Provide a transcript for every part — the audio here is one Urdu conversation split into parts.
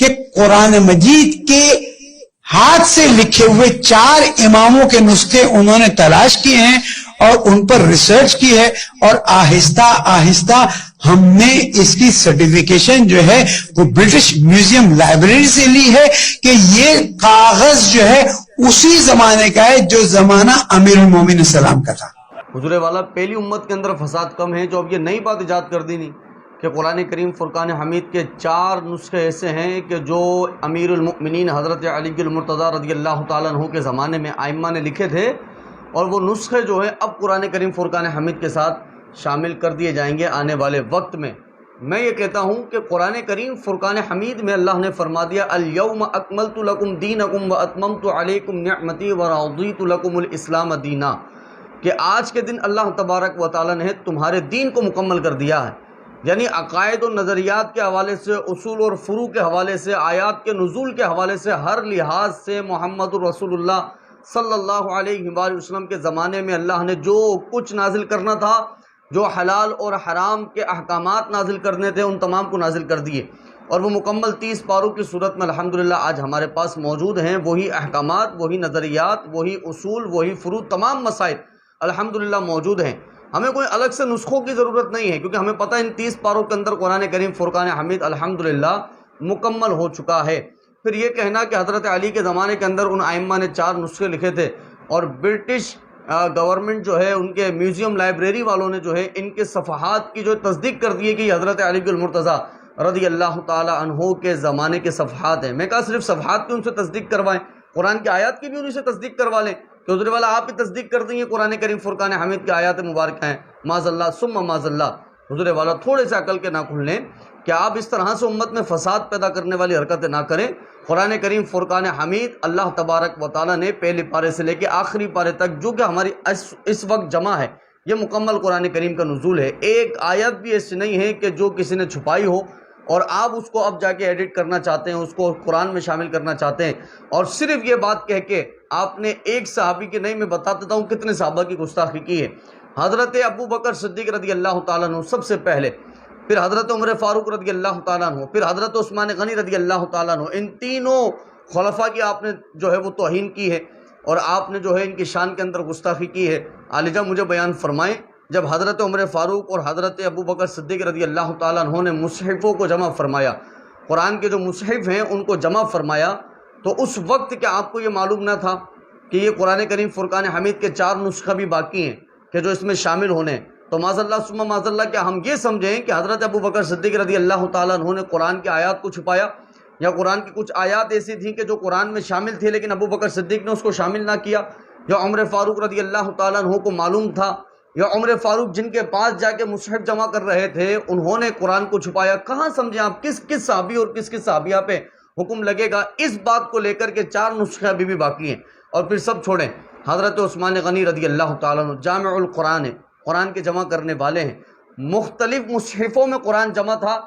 کہ قرآن مجید کے ہاتھ سے لکھے ہوئے 4 اماموں کے نسخے انہوں نے تلاش کیے ہیں اور ان پر ریسرچ کی ہے، اور آہستہ آہستہ ہم نے اس کی سرٹیفیکیشن جو ہے وہ برٹش میوزیم لائبریری سے لی ہے کہ یہ کاغذ جو ہے اسی زمانے کا ہے جو زمانہ امیر المومنین السلام کا تھا۔ حضور والا پہلی امت کے اندر فساد کم ہے جو اب یہ نئی بات ایجاد کر دی نہیں کہ قرآن کریم فرقان حمید کے 4 نسخے ایسے ہیں کہ جو امیر المؤمنین حضرت علی المرتضیٰ رضی اللہ تعالیٰ عنہ کے زمانے میں ائمہ نے لکھے تھے، اور وہ نسخے جو ہیں اب قرآن کریم فرقان حمید کے ساتھ شامل کر دیے جائیں گے آنے والے وقت میں۔ میں یہ کہتا ہوں کہ قرآن کریم فرقان حمید میں اللہ نے فرما دیا الیوم اکملت لکم دینکم واتممت علیکم نعمتی ورضیت لکم الاسلام دینا، کہ آج کے دن اللہ تبارک و تعالیٰ نے تمہارے دین کو مکمل کر دیا ہے، یعنی عقائد و نظریات کے حوالے سے، اصول اور فروع کے حوالے سے، آیات کے نزول کے حوالے سے، ہر لحاظ سے محمد الرسول اللہ صلی اللہ علیہ وآلہ وسلم کے زمانے میں اللہ نے جو کچھ نازل کرنا تھا، جو حلال اور حرام کے احکامات نازل کرنے تھے، ان تمام کو نازل کر دیے، اور وہ مکمل 30 پاروں کی صورت میں الحمدللہ آج ہمارے پاس موجود ہیں۔ وہی احکامات، وہی نظریات، وہی اصول، وہی فروع، تمام مسائل الحمدللہ موجود ہیں۔ ہمیں کوئی الگ سے نسخوں کی ضرورت نہیں ہے، کیونکہ ہمیں پتہ ہے ان 30 پاروں کے اندر قرآن کریم فرقان حمید الحمدللہ مکمل ہو چکا ہے۔ پھر یہ کہنا کہ حضرت علی کے زمانے کے اندر ان ائمہ نے 4 نسخے لکھے تھے، اور برٹش گورنمنٹ جو ہے ان کے میوزیم لائبریری والوں نے جو ہے ان کے صفحات کی جو تصدیق کر دی ہے کہ یہ حضرت علی المرتضیٰ رضی اللہ تعالی عنہ کے زمانے کے صفحات ہیں۔ میں کہا صرف صفحات کی ان سے تصدیق کروائیں، قرآن کی آیات کی بھی انہیں سے تصدیق کروا لیں کہ حضور والا آپ ہی تصدیق کر دیں قرآن کریم فرقان حمید کی آیات مبارکہ ہیں۔ معاذ اللہ ثم معاذ اللہ، حضور والا تھوڑے سے عقل کے ناخن لیں کہ آپ اس طرح سے امت میں فساد پیدا کرنے والی حرکتیں نہ کریں۔ قرآن کریم فرقان حمید اللہ تبارک و تعالیٰ نے پہلے پارے سے لے کے آخری پارے تک جو کہ ہماری اس وقت جمع ہے، یہ مکمل قرآن کریم کا نزول ہے۔ ایک آیت بھی ایسی نہیں ہے کہ جو کسی نے چھپائی ہو اور آپ اس کو اب جا کے ایڈٹ کرنا چاہتے ہیں، اس کو قرآن میں شامل کرنا چاہتے ہیں، اور صرف یہ بات کہہ کے آپ نے ایک صحابی کی نہیں، میں بتا دیتا ہوں کتنے صحابہ کی گستاخی کی ہے۔ حضرت ابو بکر صدیق رضی اللہ تعالیٰ عنہ سب سے پہلے، پھر حضرت عمر فاروق رضی اللہ تعالیٰ عنہ، پھر حضرت عثمان غنی رضی اللہ تعالیٰ عنہ، ان تینوں خلفاء کی آپ نے جو ہے وہ توہین کی ہے، اور آپ نے جو ہے ان کی شان کے اندر گستاخی کی ہے۔ عالیجہ مجھے بیان فرمائیں، جب حضرت عمر فاروق اور حضرت ابو بکر صدیق رضی اللہ تعالیٰ عنہ نے مصحفوں کو جمع فرمایا، قرآن کے جو مصحف ہیں ان کو جمع فرمایا، تو اس وقت کیا آپ کو یہ معلوم نہ تھا کہ یہ قرآن کریم فرقان حمید کے 4 نسخہ بھی باقی ہیں کہ جو اس میں شامل ہونے ہیں؟ تو معاذ اللہ ثم معاذ اللہ، کیا ہم یہ سمجھیں کہ حضرت ابو بکر صدیق رضی اللہ تعالیٰ عنہ نے قرآن کی آیات کو چھپایا، یا قرآن کی کچھ آیات ایسی تھیں کہ جو قرآن میں شامل تھی لیکن ابو بکر صدیق نے اس کو شامل نہ کیا، یا عمر فاروق رضی اللہ تعالیٰ عنہ کو معلوم تھا، یا عمر فاروق جن کے پاس جا کے مصحف جمع کر رہے تھے انہوں نے قرآن کو چھپایا؟ کہاں سمجھیں آپ کس کس صحابی اور کس کس صحابیہ پہ حکم لگے گا اس بات کو لے کر کے 4 نسخے ابھی بھی باقی ہیں؟ اور پھر سب چھوڑیں، حضرت عثمان غنی رضی اللہ تعالیٰ عنہ جامع القرآن ہے، قرآن کے جمع کرنے والے ہیں، مختلف مصحفوں میں قرآن جمع تھا،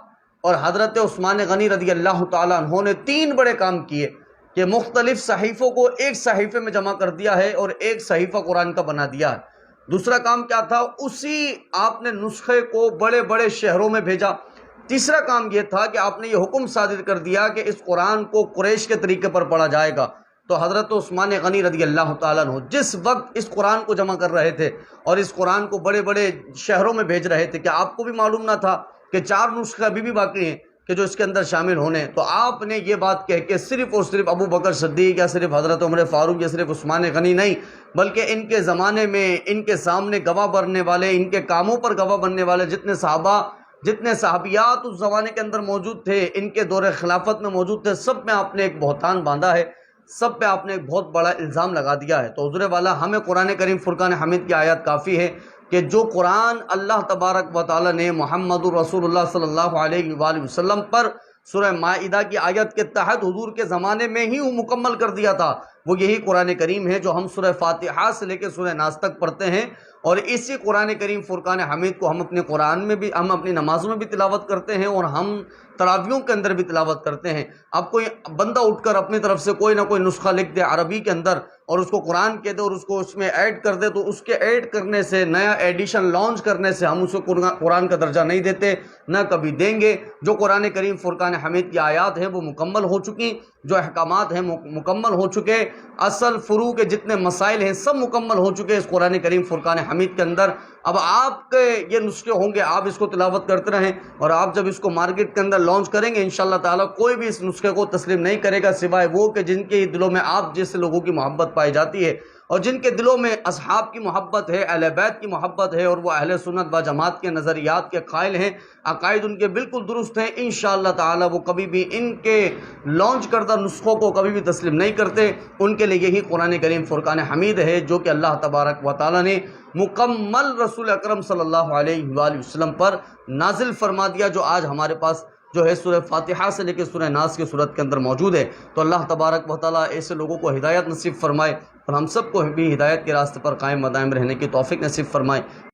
اور حضرت عثمان غنی رضی اللہ تعالیٰ عنہ نے 3 بڑے کام کیے کہ مختلف صحیفوں کو ایک صحیفے میں جمع کر دیا ہے اور ایک صحیفہ قرآن کا بنا دیا ہے۔ دوسرا کام کیا تھا؟ اسی آپ نے نسخے کو بڑے بڑے شہروں میں بھیجا۔ تیسرا کام یہ تھا کہ آپ نے یہ حکم صادر کر دیا کہ اس قرآن کو قریش کے طریقے پر پڑھا جائے گا۔ تو حضرت عثمان غنی رضی اللہ تعالیٰ عنہ جس وقت اس قرآن کو جمع کر رہے تھے اور اس قرآن کو بڑے بڑے شہروں میں بھیج رہے تھے، کیا آپ کو بھی معلوم نہ تھا کہ 4 نسخے ابھی بھی باقی ہیں کہ جو اس کے اندر شامل ہونے؟ تو آپ نے یہ بات کہہ کے صرف اور صرف ابو بکر صدیق یا صرف حضرت عمر فاروق یا صرف عثمان غنی نہیں، بلکہ ان کے زمانے میں ان کے سامنے گواہ بننے والے، ان کے کاموں پر گواہ بننے والے جتنے صحابہ، جتنے صحابیات اس زمانے کے اندر موجود تھے، ان کے دور خلافت میں موجود تھے، سب میں آپ نے ایک بہتان باندھا ہے، سب پہ آپ نے ایک بہت بڑا الزام لگا دیا ہے۔ تو حضور والا ہمیں قرآن کریم فرقان حمید کی آیات کافی ہے کہ جو قرآن اللہ تبارک و تعالیٰ نے محمد الرسول اللہ صلی اللہ علیہ وآلہ وسلم پر سورہ مائدہ کی آیت کے تحت حضور کے زمانے میں ہی وہ مکمل کر دیا تھا، وہ یہی قرآن کریم ہے جو ہم سورہ فاتحہ سے لے کے سورہ ناس تک پڑھتے ہیں، اور اسی قرآن کریم فرقان حمید کو ہم اپنے قرآن میں بھی، ہم اپنی نمازوں میں بھی تلاوت کرتے ہیں، اور ہم تراویحوں کے اندر بھی تلاوت کرتے ہیں۔ اب کوئی بندہ اٹھ کر اپنی طرف سے کوئی نہ کوئی نسخہ لکھ دے عربی کے اندر اور اس کو قرآن کہہ دے اور اس کو اس میں ایڈ کر دے، تو اس کے ایڈ کرنے سے، نیا ایڈیشن لانچ کرنے سے ہم اسے قرآن کا درجہ نہیں دیتے، نہ کبھی دیں گے۔ جو قرآن کریم فرقان حمید کی آیات ہیں وہ مکمل ہو چکی، جو احکامات ہیں مکمل ہو چکے، اصل فروع کے جتنے مسائل ہیں سب مکمل ہو چکے اس قرآن کریم فرقان حمید کے اندر۔ اب آپ کے یہ نسخے ہوں گے، آپ اس کو تلاوت کرتے رہیں، اور آپ جب اس کو مارکیٹ کے اندر لانچ کریں گے انشاءاللہ تعالیٰ کوئی بھی اس نسخے کو تسلیم نہیں کرے گا سوائے وہ کہ جن کے دلوں میں آپ جیسے لوگوں کی محبت پائی جاتی ہے، اور جن کے دلوں میں اصحاب کی محبت ہے، اہل بیت کی محبت ہے، اور وہ اہل سنت و جماعت کے نظریات کے قائل ہیں، عقائد ان کے بالکل درست ہیں، انشاءاللہ تعالی وہ کبھی بھی ان کے لانچ کردہ نسخوں کو کبھی بھی تسلیم نہیں کرتے۔ ان کے لیے یہی قرآن کریم فرقان حمید ہے جو کہ اللہ تبارک و تعالی نے مکمل رسول اکرم صلی اللہ علیہ وآلہ وسلم پر نازل فرما دیا، جو آج ہمارے پاس جو ہے سورہ فاتحہ سے لے کے سورہ ناس کی صورت کے اندر موجود ہے۔ تو اللہ تبارک و تعالیٰ ایسے لوگوں کو ہدایت نصیب فرمائے، اور ہم سب کو بھی ہدایت کے راستے پر قائم و دائم رہنے کی توفیق نصیب فرمائے۔